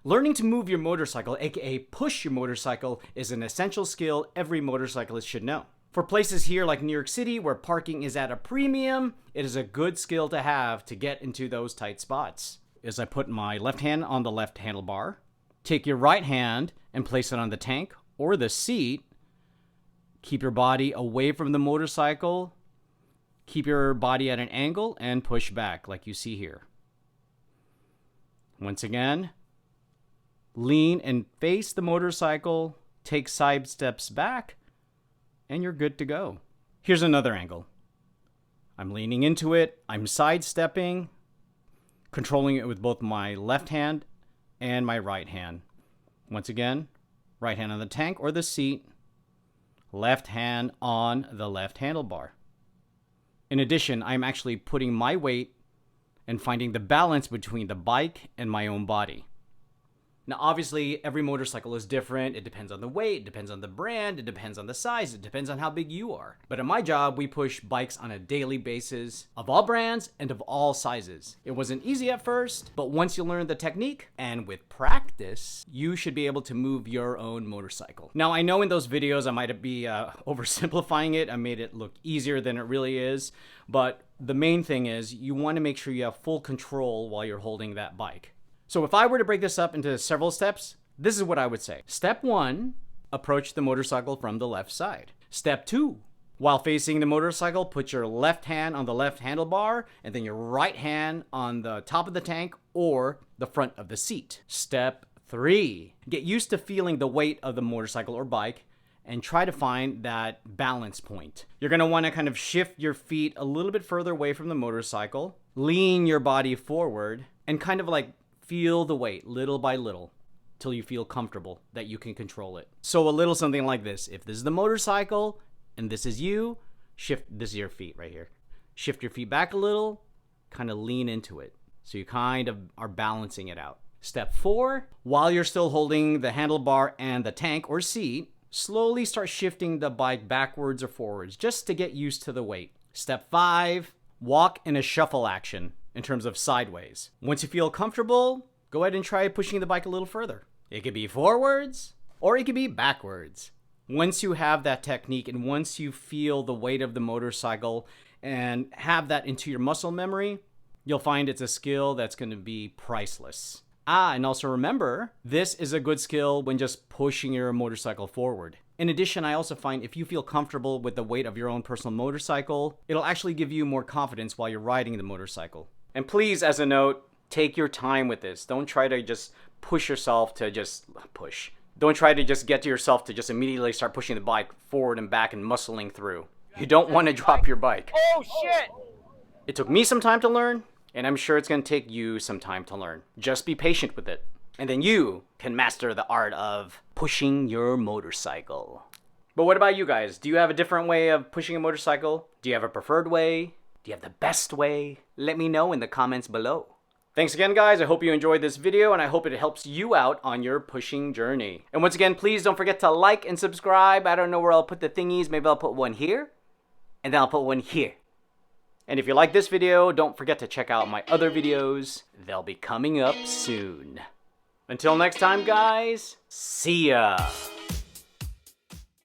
Learning to move your motorcycle, aka push your motorcycle, is an essential skill every motorcyclist should know. For places here like New York City where parking is at a premium, it is a good skill to have to get into those tight spots. As I put my left hand on the left handlebar, take your right hand and place it on the tank or the seat. Keep your body away from the motorcycle. Keep your body at an angle and push back like you see here. Once again, lean and face the motorcycle, take side steps back, and you're good to go. Here's another angle. I'm leaning into it, I'm sidestepping, controlling it with both my left hand and my right hand. Once again, right hand on the tank or the seat, left hand on the left handlebar. In addition, I'm actually putting my weight and finding the balance between the bike and my own body. Now, obviously, every motorcycle is different. It depends on the weight, it depends on the brand, it depends on the size, it depends on how big you are. But in my job, we push bikes on a daily basis of all brands and of all sizes. It wasn't easy at first, but once you learn the technique and with practice, you should be able to move your own motorcycle. Now, I know in those videos I might be oversimplifying it. I made it look easier than it really is, but the main thing is you want to make sure you have full control while you're holding that bike. So if I were to break this up into several steps, this is what I would say. Step 1, approach the motorcycle from the left side. Step 2, while facing the motorcycle, put your left hand on the left handlebar and then your right hand on the top of the tank or the front of the seat. Step 3, get used to feeling the weight of the motorcycle or bike and try to find that balance point. You're gonna wanna kind of shift your feet a little bit further away from the motorcycle, lean your body forward, and kind of like feel the weight little by little till you feel comfortable that you can control it. So a little something like this. If this is the motorcycle and this is you, this is your feet right here. Shift your feet back a little, kind of lean into it. So you kind of are balancing it out. Step 4, while you're still holding the handlebar and the tank or seat, slowly start shifting the bike backwards or forwards just to get used to the weight. Step 5, walk in a shuffle action. In terms of sideways. Once you feel comfortable, go ahead and try pushing the bike a little further. It could be forwards or it could be backwards. Once you have that technique and once you feel the weight of the motorcycle and have that into your muscle memory, you'll find it's a skill that's going to be priceless. And also remember, this is a good skill when just pushing your motorcycle forward. In addition, I also find if you feel comfortable with the weight of your own personal motorcycle, it'll actually give you more confidence while you're riding the motorcycle. And please, as a note, take your time with this. Don't try to just push yourself to just push. Don't try to just get to yourself to just immediately start pushing the bike forward and back and muscling through. You don't want to drop your bike. Oh, shit! It took me some time to learn, and I'm sure it's going to take you some time to learn. Just be patient with it. And then you can master the art of pushing your motorcycle. But what about you guys? Do you have a different way of pushing a motorcycle? Do you have a preferred way? Do you have the best way? Let me know in the comments below. Thanks again, guys. I hope you enjoyed this video, and I hope it helps you out on your pushing journey. And once again, please don't forget to like and subscribe. I don't know where I'll put the thingies. Maybe I'll put one here, and then I'll put one here. And if you like this video, don't forget to check out my other videos. They'll be coming up soon. Until next time, guys, see ya!